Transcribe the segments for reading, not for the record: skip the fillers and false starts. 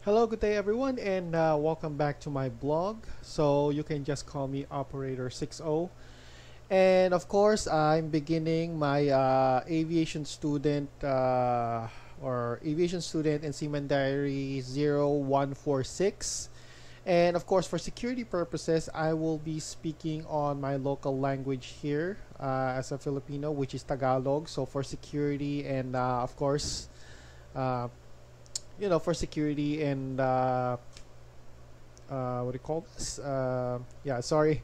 Hello, good day everyone, and welcome back to my blog. So you can just call me Operator 60. And of course, I'm beginning my aviation student in Seaman Diary 0146. And of course, for security purposes, I will be speaking on my local language here as a Filipino, which is Tagalog. So for security and of course, uh, for security and what do you call this? Yeah, sorry,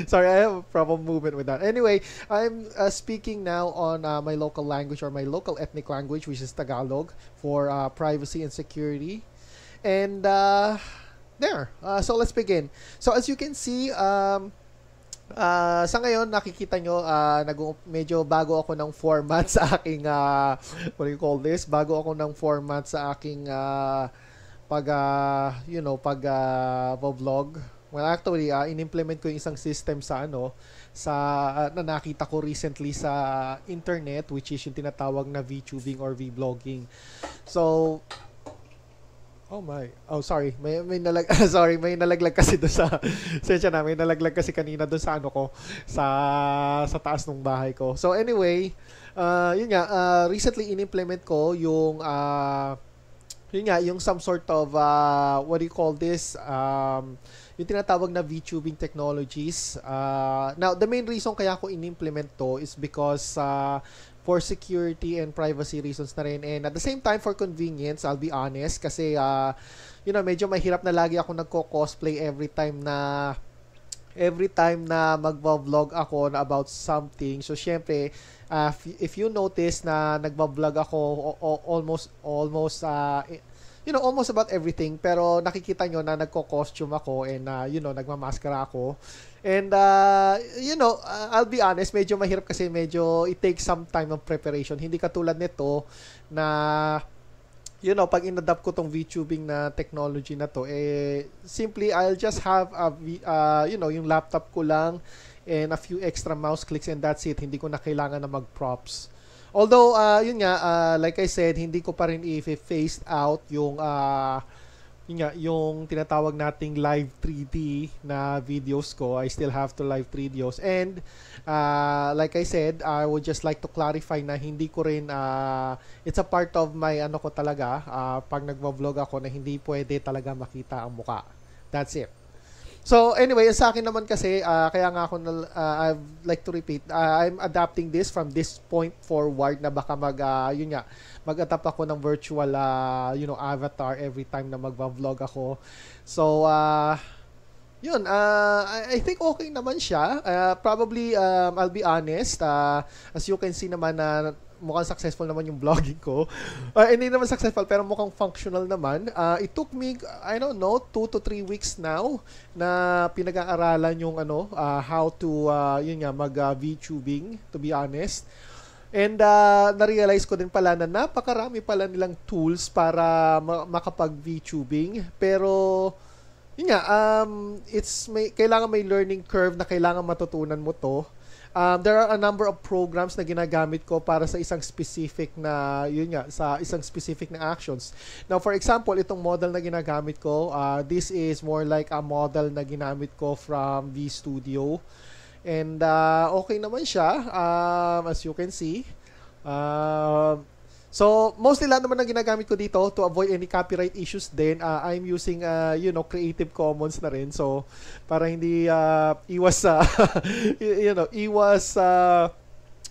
sorry, I have a problem movement with that. Anyway, I'm speaking now on my local language or my local ethnic language, which is Tagalog, for privacy and security. And there. So let's begin. So as you can see, sa ngayon, nakikita nyo, medyo bago ako ng format sa aking, what do you call this? Bago ako ng format sa aking vlog. Well, actually, in-implement ko yung isang system sa na nakita ko recently sa internet, which is yung tinatawag na VTubing or vlogging. So, oh my. Oh, sorry. Sorry, may nalaglag kasi doon sa sensya na, may nalaglag kasi kanina doon sa sa taas ng bahay ko. So anyway, yun nga, recently in-implement ko yung yun nga, yung some sort of what do you call this? Yung tinatawag na VTubing technologies. Now, the main reason kaya ko in-implement to is because for security and privacy reasons na rin. And at the same time, for convenience, I'll be honest, kasi, medyo mahirap na lagi ako nagko-cosplay every time na magva-vlog ako na about something. So, syempre, if you notice na nagva-vlog ako almost almost about everything, pero nakikita nyo na nagko-costume ako and nagmamaskara ako. And I'll be honest, medyo mahirap kasi medyo it takes some time of preparation. Hindi katulad nito na pag inadapt ko tong VTubing na technology na to, simply I'll just have yung laptop ko lang and a few extra mouse clicks and that's it. Hindi ko na kailangan na mag-props. Although, yun nga, like I said, hindi ko pa rin i-phased out yung tinatawag nating live 3D na videos ko. I still have to live 3 videos. And, like I said, I would just like to clarify na hindi ko rin, it's a part of my, ko talaga, pag nagvo-vlog ako na hindi pwede talaga makita ang muka. That's it. So anyway, sa akin naman kasi, kaya nga ako I'd like to repeat, I'm adapting this from this point forward na baka mag-adapt ako ng virtual, avatar every time na magva-vlog ako. So, yun, I think okay naman siya. Probably, I'll be honest, as you can see naman na mukhang successful naman yung vlogging ko. Hindi naman successful pero mukhang functional naman. It took me, I don't know, 2 to 3 weeks now na pinag-aaralan yung how to mag VTubing, to be honest. And na-realize ko din pala na napakarami pala nilang tools para makapag VTubing. Pero yun nga, kailangan may learning curve na kailangan matutunan mo to. There are a number of programs na ginagamit ko para sa isang specific na, sa isang specific na actions. Now, for example, itong model na ginagamit ko, this is more like a model na ginamit ko from VStudio. And okay naman siya, as you can see. So, mostly lahat naman ang ginagamit ko dito to avoid any copyright issues din. I'm using, Creative Commons na rin. So, para hindi iwas sa,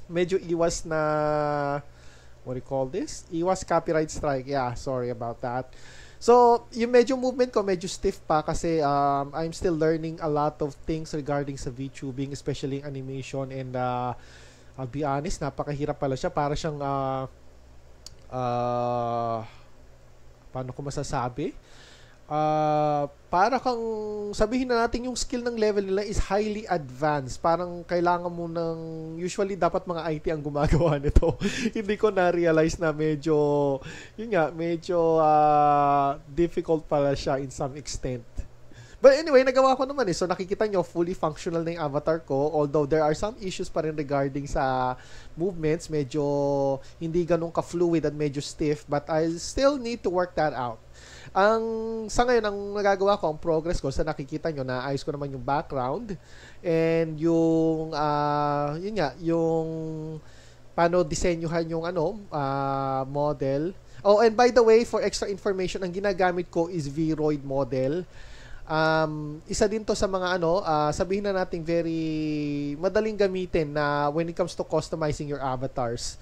medyo iwas na, what do you call this? Iwas copyright strike. Yeah, sorry about that. So, yung medyo movement ko, medyo stiff pa kasi I'm still learning a lot of things regarding sa VTubing, especially animation. And I'll be honest, napakahirap pala siya. Para siyang paano ko masasabi? Para kang sabihin na natin yung skill ng level nila is highly advanced. Parang kailangan mo ng usually dapat mga IT ang gumagawa nito. Hindi ko na-realize na medyo difficult pala siya in some extent. But anyway, nagawa ko naman So nakikita nyo, fully functional na yung avatar ko. Although there are some issues pa rin regarding sa movements. Medyo hindi ganun ka-fluid at medyo stiff. But I still need to work that out. Ang sa ngayon ang nagagawa ko, ang progress ko sa nakikita nyo na ayos ko naman yung background and yung yun nga, yung paano disenyuhan yung model. Oh, and by the way, for extra information, ang ginagamit ko is Vroid model. Isa din to sa mga sabihin na nating very madaling gamitin na when it comes to customizing your avatars.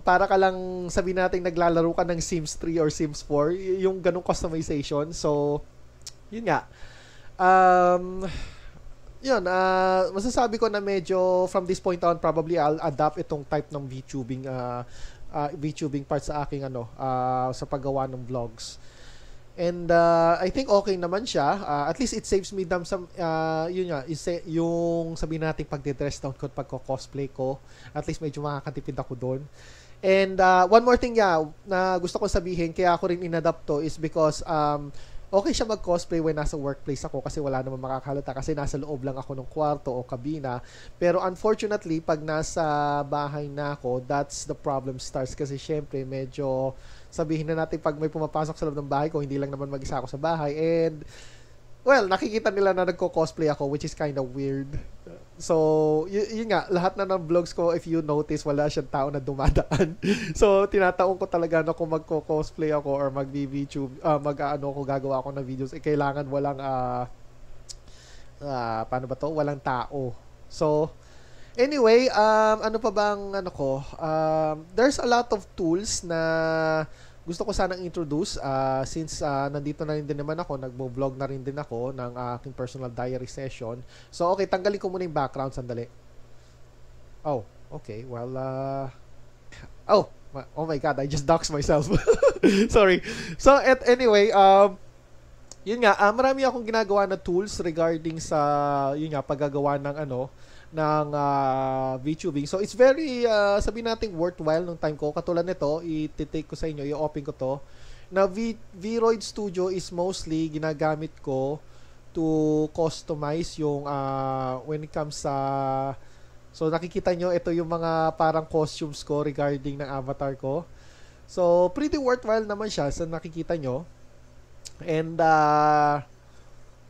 Para ka lang sabihin natin naglalaro ka ng Sims 3 or Sims 4, yung ganong customization. So, yun nga. Masasabi ko na medyo from this point on probably I'll adapt itong type ng VTubing part sa aking sa paggawa ng vlogs. And I think okay naman siya. At least it saves me some yung sabihin natin pagde-dress down ko, pagko-cosplay ko. At least medyo makakatipid ako doon. And one more thing na gusto ko sabihin, kaya ako rin inadapt to is because okay siya mag-cosplay when nasa workplace ako kasi wala naman makakahalata kasi nasa loob lang ako ng kwarto o kabina. Pero unfortunately, pag nasa bahay na ako, that's the problem starts kasi syempre medyo sabihin na natin pag may pumapasok sa loob ng bahay ko, hindi lang naman mag-isa ako sa bahay. And, well, nakikita nila na nagko-cosplay ako which is kind of weird. So, yun nga, lahat na ng vlogs ko, if you notice, wala siyang tao na dumadaan. So, tinataon ko talaga na kung magko-cosplay ako or mag-VTube, gagawa ako ng videos, kailangan walang, paano ba to? Walang tao. So, anyway, ano pa bang there's a lot of tools na gusto ko sanang introduce since nandito na rin din naman ako, nagbo-vlog na rin din ako ng aking personal diary session. So, okay, tanggalin ko muna yung background, sandali. Oh, okay, well, oh my God, I just doxed myself. Sorry. So, anyway, yun nga, marami akong ginagawa na tools regarding sa, yun nga, paggagawa ng VTubing. So, it's very, sabihin natin, worthwhile nung time ko. Katulad nito, i-take ko sa inyo, i-open ko to. Na Vroid Studio is mostly ginagamit ko to customize yung, when it comes sa, so, nakikita nyo, ito yung mga parang costumes ko regarding ng avatar ko. So, pretty worthwhile naman siya sa nakikita nyo. And,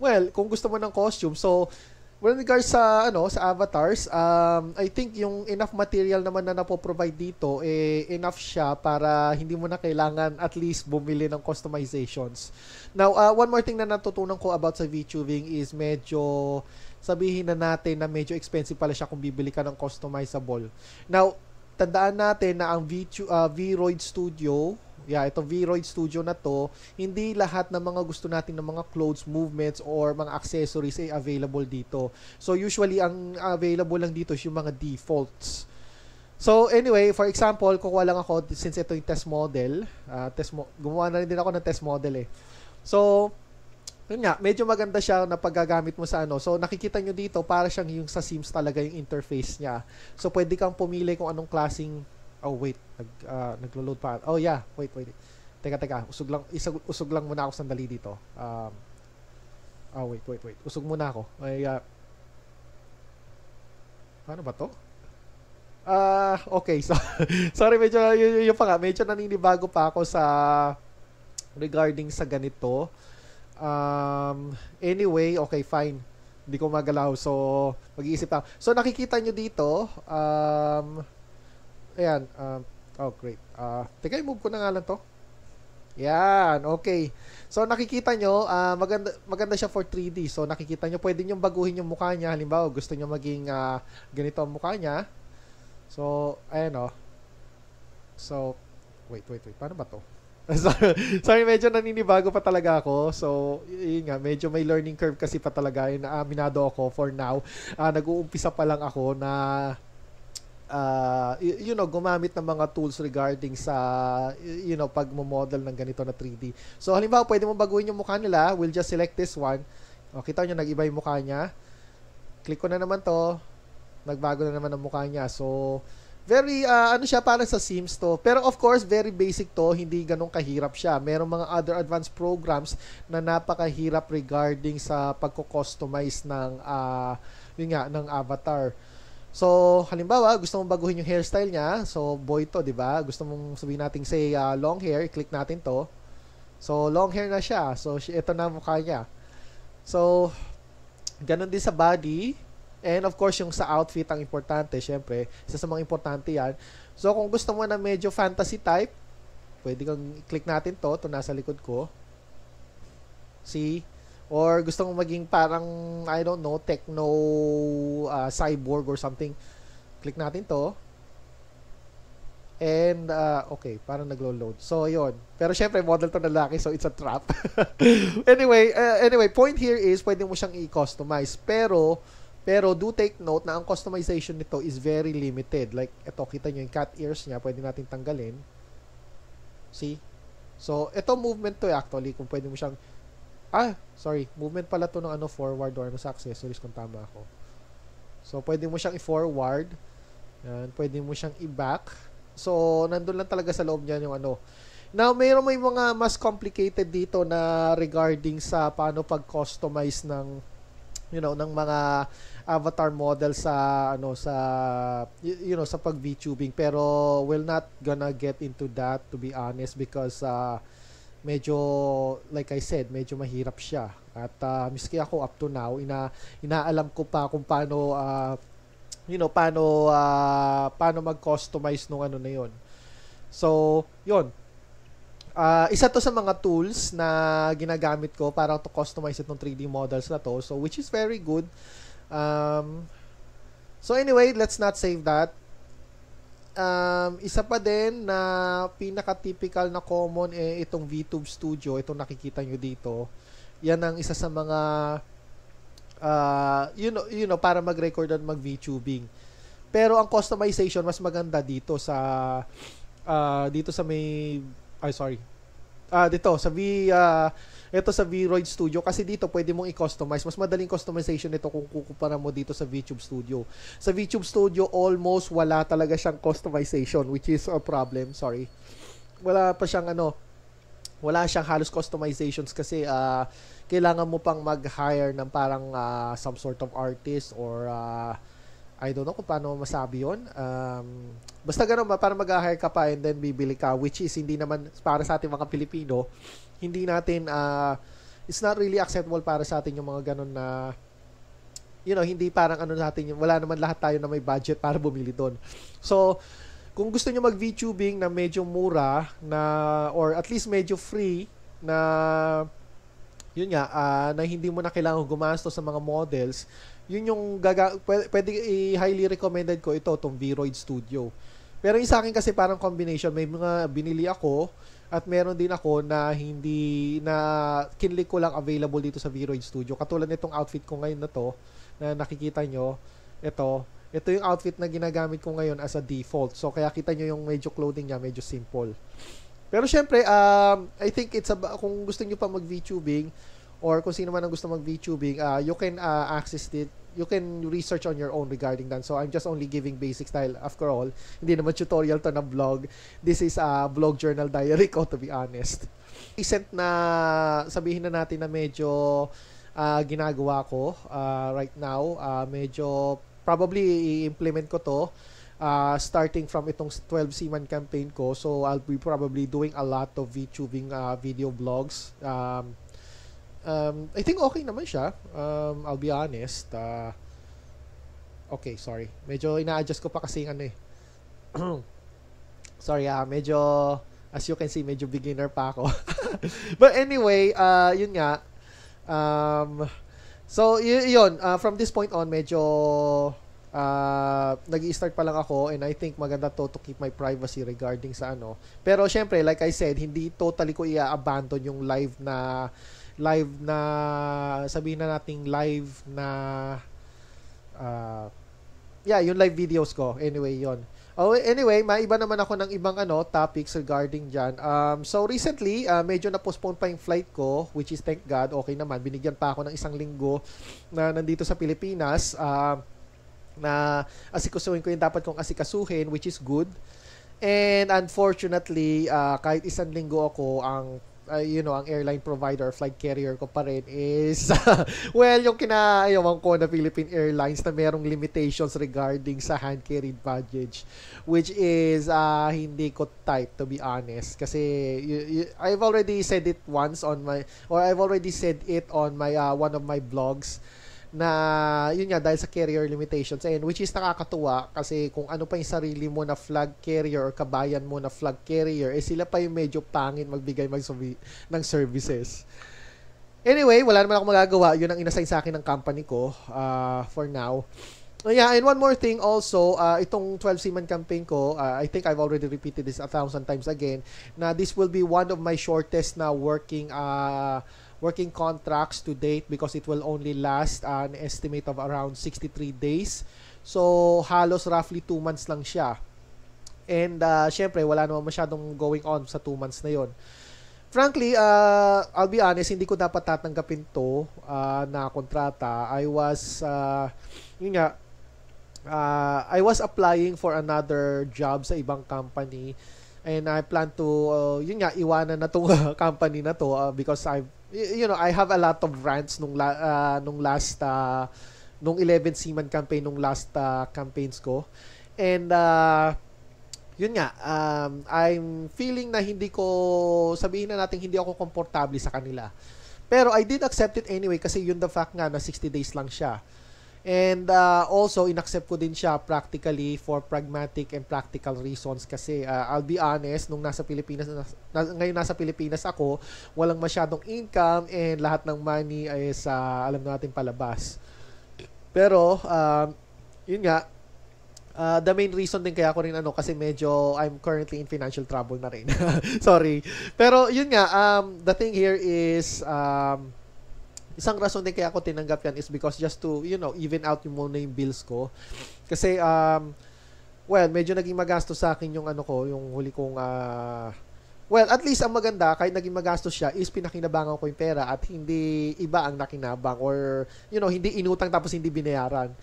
well, kung gusto mo ng costume, so, with regards sa sa avatars, I think yung enough material naman na napo-provide dito enough siya para hindi mo na kailangan at least bumili ng customizations. Now, one more thing na natutunan ko about sa VTubing is medyo sabihin na natin na medyo expensive pala siya kung bibili ka ng customizable. Now, tandaan natin na ang Vroid Studio, itong Vroid Studio na to, hindi lahat ng mga gusto natin ng mga clothes, movements, or mga accessories ay available dito. So, usually, ang available lang dito is yung mga defaults. So, anyway, for example, kukuha lang ako, since ito yung test model, gumawa na rin din ako ng test model So, yun nga, medyo maganda siya na paggagamit mo sa So, nakikita nyo dito, para siyang yung sa Sims talaga yung interface niya. So, pwede kang pumili kung anong klaseng wait, naglo-load pa. Oh yeah, wait. Teka, usog lang muna ako sandali dito. Wait. Usog muna ako. Paano ba to? Okay, so sorry, medyo yung pa nga, medyo naninibago pa ako sa regarding sa ganito. Anyway, okay, fine. Hindi ko magalaw. So, mag-iisip ako. So, nakikita nyo dito, ayan. Great. Teka, i-move ko na nga lang to. Yan, okay. So, nakikita nyo, maganda siya for 3D. So, nakikita nyo, pwede nyo baguhin yung mukha niya. Halimbawa, gusto nyo maging ganito ang mukha niya. So, ayan So, wait. Paano ba to? Sorry, medyo naninibago pa talaga ako. So, yun nga, medyo may learning curve kasi pa talaga. Aminado ako for now. Nag-uumpisa pa lang ako na gumamit ng mga tools regarding sa pagmo-model ng ganito na 3D. So, halimbawa, pwede mo baguhin yung mukha nila. We'll just select this one. Kita nyo, nag-iba yung mukha niya. Click ko na naman to. Nagbago na naman ang mukha niya. So, very, siya, parang sa Sims to. Pero, of course, very basic to. Hindi ganun kahirap siya. Merong mga other advanced programs na napakahirap regarding sa pagko-customize ng, ng avatar. So, halimbawa, gusto mong baguhin yung hairstyle niya. So, boy to, di ba? Gusto mong sabihin natin, say, long hair. Click natin to. So, long hair na siya. So, ito na mukha niya. So, ganun din sa body. And of course, yung sa outfit ang importante. Syempre, isa sa mga importante yan. So, kung gusto mo na medyo fantasy type, pwede kang click natin to. Ito nasa likod ko. See? Or gusto mong maging parang, I don't know, techno cyborg or something. Click natin to. And, okay, parang naglo-load. So, yun. Pero syempre, model to na lalaki, so it's a trap. Anyway, point here is, pwede mo siyang i-customize. Pero, do take note na ang customization nito is very limited. Like, ito, kita nyo yung cat ears niya, pwede natin tanggalin. See? So, ito movement to actually, kung pwede mo siyang, movement pala to ng forward or sa accessories kung tama ako. So, pwede mo siyang i-forward. Yan, pwede mo siyang i-back. So, nandun lang talaga sa loob niyan yung Now, mayroon may mga mas complicated dito na regarding sa paano pag-customize ng ng mga avatar model sa sa pag VTubing, pero we're not gonna get into that, to be honest, because medyo, like I said, medyo mahirap siya. At miski ako up to now, inaalam ko pa kung paano paano mag-customize nung na yon. So, yon. Isa to sa mga tools na ginagamit ko para to customize itong 3D models na to. So, which is very good. So, anyway, let's not save that. Isa pa din na pinaka-typical na common itong VTube Studio. Itong nakikita nyo dito. Yan ang isa sa mga para mag-record at mag-VTubing. Pero ang customization mas maganda dito sa ito sa VRoid Studio, kasi dito pwede mong i-customize. Mas madaling customization nito kung kukumpara mo dito sa VTube Studio. Sa VTube Studio, almost wala talaga siyang customization, which is a problem. Sorry. Wala siyang halos customizations kasi kailangan mo pang mag-hire ng parang some sort of artist or I don't know kung paano masabi yun. Basta ganun ba, para mag-hire ka pa and then bibili ka, which is hindi naman para sa ating mga Pilipino, hindi natin, it's not really acceptable para sa atin yung mga ganun na, hindi parang natin, wala naman lahat tayo na may budget para bumili doon. So, kung gusto nyo mag-VTubing na medyo mura, or at least medyo free, na hindi mo na kailangan gumastos sa mga models, yun yung pwede highly recommended ko itong VRoid Studio. Pero yung sa akin kasi parang combination, may mga binili ako at meron din ako na hindi na kinlik ko lang available dito sa VRoid Studio. Katulad nitong outfit ko ngayon na to na nakikita nyo, ito yung outfit na ginagamit ko ngayon as a default. So kaya kita nyo yung medyo clothing niya, medyo simple. Pero syempre, I think kung gusto niyo pa mag-VTubing or kung sino man ang gusto mag-VTubing, you can access it. You can research on your own regarding that. So I'm just only giving basic style. After all, hindi naman tutorial to na vlog. This is a vlog journal diary ko, to be honest. Recent na sabihin na natin na medyo ginagawa ko right now. Medyo probably i-implement ko to. Starting from itong 12 Seaman campaign ko. So, I'll be probably doing a lot of VTubing video vlogs. I think okay naman siya. I'll be honest. Okay, sorry. Medyo ina-adjust ko pa kasi sorry, medyo, as you can see, medyo beginner pa ako. But anyway, yun nga. So, yun. From this point on, medyo nag-i-start pa lang ako, and I think maganda to keep my privacy regarding sa Pero syempre, like I said, hindi totally ko i-abandon yung live na sabihin na nating live na yung live videos ko. Anyway, yon. Anyway, maiba naman ako ng ibang topics regarding dyan. So recently, medyo na-postpone pa yung flight ko, which is thank God, okay naman. Binigyan pa ako ng 1 linggo na nandito sa Pilipinas. Na asikasuhin ko yung dapat kong asikasuhin, which is good. And unfortunately, kahit 1 linggo ako, ang ang airline provider or flight carrier ko pa rin is well, yung kinaayawan ko na Philippine Airlines na merong limitations regarding sa hand carried baggage, which is hindi ko type, to be honest, kasi I've already said it once on my, or I've already said it on my one of my blogs, na yun nga, dahil sa carrier limitations, and which is nakakatuwa kasi kung ano pa yung sarili mo na flag carrier or kabayan mo na flag carrier, sila pa yung medyo pangit magbigay ng services. Anyway, wala naman ako magagawa. Yun ang inassign sa akin ng company ko for now. Yeah, and one more thing also, itong 12 Seaman campaign ko, I think I've already repeated this 1,000 times again, na this will be one of my shortest na working contracts to date, because it will only last an estimate of around 63 days. So, halos roughly 2 months lang siya. And, syempre, wala naman masyadong going on sa 2 months na yon. Frankly, I'll be honest, hindi ko dapat tatanggapin to na kontrata. I was applying for another job sa ibang company, and I plan to iwanan na tong company na to because I have a lot of rants nung 11 Seaman campaign, nung last campaigns ko. And I'm feeling na hindi ako komportable sa kanila. Pero I did accept it anyway kasi yun the fact nga na 60 days lang siya. And also, inaccept ko din siya practically for pragmatic and practical reasons kasi I'll be honest, nung ngayon nasa Pilipinas ako, walang masyadong income and lahat ng money ay alam natin palabas. Pero, yun nga, the main reason din kaya ko rin kasi medyo I'm currently in financial trouble na rin. Sorry. Pero yun nga, the thing here is isang rason din kaya ako tinanggap yan is because just to, even out yung muna yung bills ko. Kasi, medyo naging magastos sa akin yung yung huli kong, at least ang maganda, kahit naging magastos siya, is pinakinabangan ko yung pera at hindi iba ang nakinabang or, hindi inutang tapos hindi binayaran.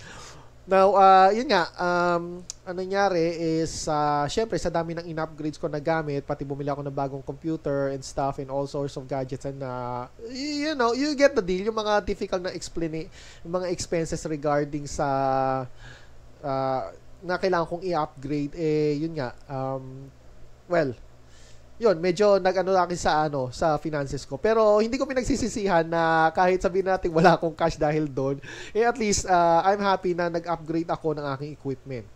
Now, yun nga, ang nangyari is, syempre, sa dami ng in-upgrades ko na gamit, pati bumili ako ng bagong computer and stuff and all sorts of gadgets and, you get the deal. Yung mga difficult na yung mga expenses regarding sa, na kailangan kong i-upgrade, yun nga, yun, medyo akin sa finances ko. Pero hindi ko pinagsisisihan na kahit sabihin natin wala akong cash dahil doon, at least I'm happy na nag-upgrade ako ng aking equipment.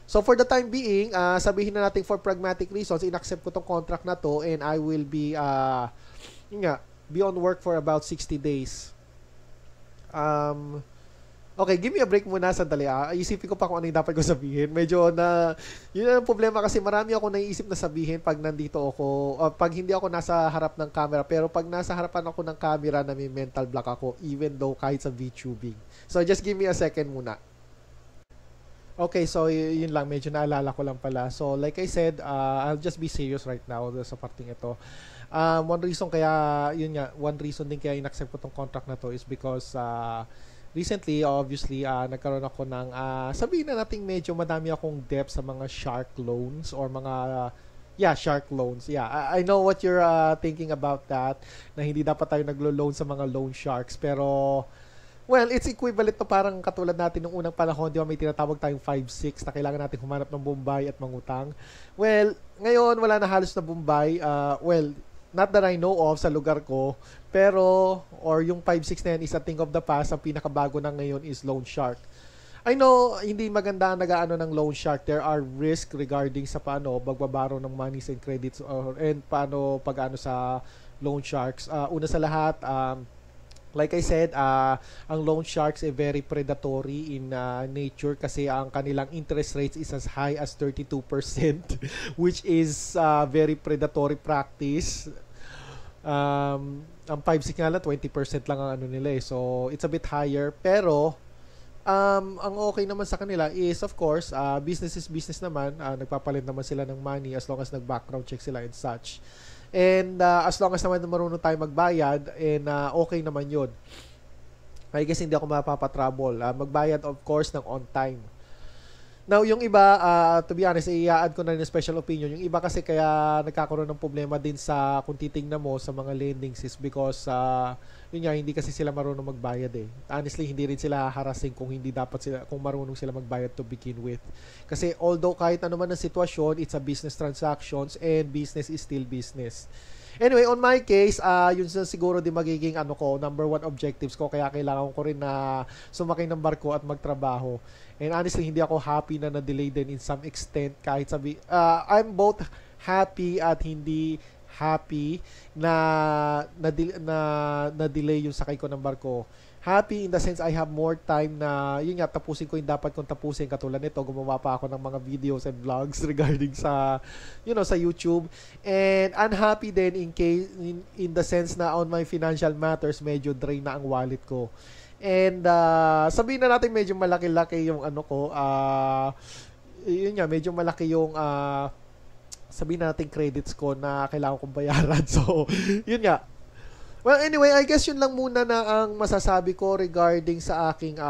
So for the time being, sabihin na natin for pragmatic reasons, inaccept ko tong contract na to and I will be be on work for about 60 days. Okay, give me a break muna sandali. Isipin ko pa kung ano yung dapat ko sabihin. Medyo yun ang problema kasi marami ako naiisip na sabihin pag nandito ako, pag hindi ako nasa harap ng camera. Pero pag nasa harapan ako ng camera, na may mental block ako, even though kahit sa VTubing. So just give me a second muna. Okay, so yun lang. Medyo naalala ko lang pala. So like I said, I'll just be serious right now sa parting ito. One reason din kaya inaccept ko tong contract na to is because recently, obviously, nagkaroon ako ng, sabihin na natin medyo madami akong debt sa mga shark loans or shark loans. Yeah, I know what you're thinking about that, na hindi dapat tayo naglo-loan sa mga loan sharks. Pero, it's equivalent to parang katulad natin nung unang panahon, di ba may tinatawag tayong 5-6 na kailangan natin humanap ng Bombay at mangutang. Ngayon, wala na halos na Bombay. Not that I know of sa lugar ko, pero, or yung 5-6 na yan is a thing of the past. Ang pinakabago na ngayon is loan shark. I know, hindi maganda ang nag-aano ng loan shark. There are risks regarding sa paano magbabaro ng monies and credits and paano pag-ano sa loan sharks. Una sa lahat, like I said, ang loan sharks ay very predatory in nature kasi ang kanilang interest rates is as high as 32%, which is very predatory practice. Ang 5-6 nga lang, 20% lang ang nila eh. So, it's a bit higher. Pero, ang okay naman sa kanila is, of course, business is business naman. Nagpapalit naman sila ng money as long as nag-background check sila and such. And as long as naman marunong tayo magbayad, and okay naman yun. I guess hindi ako mapapatrouble. Magbayad, of course, ng on time. Now, yung iba, to be honest, i-add ko na rin yung special opinion. Yung iba kasi kaya nagkakaroon ng problema din sa, kung titingnan mo sa mga lendings is because, yun nga, hindi kasi sila marunong magbayad eh. Honestly, hindi rin sila harassing kung hindi dapat sila, kung marunong sila magbayad to begin with. Kasi although kahit ano man ang sitwasyon, it's a business transactions and business is still business. Anyway, on my case, yun siguro din magiging ano ko, number one objectives ko, kaya kailangan ko rin na sumakay ng barko at magtrabaho. And honestly, hindi ako happy na na-delay din in some extent kahit I'm both happy at hindi happy na na-delay yung sakay ko ng barko. Happy in the sense I have more time na yun nga tapusin ko yung dapat kong tapusin, katulad nito gumawa pa ako ng mga videos and vlogs regarding sa sa YouTube. And unhappy din in case in the sense na on my financial matters medyo drain na ang wallet ko. And sabihin na natin medyo malaki-laki yung ano ko, yun nga, medyo malaki yung sabihin na natin credits ko na kailangan kong bayaran. So, yun nga. Well, anyway, I guess yun lang muna na ang masasabi ko regarding sa aking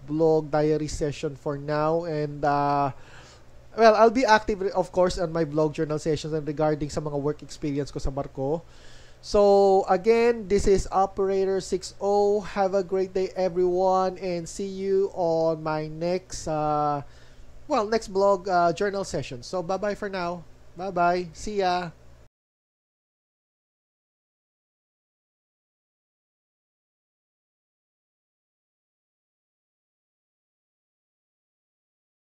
blog diary session for now. And well, I'll be active of course on my blog journal sessions and regarding sa mga work experience ko sa barko. So, again, this is Operator 60. Have a great day, everyone, and see you on my next, next blog journal session. So, bye-bye for now. Bye-bye. See ya.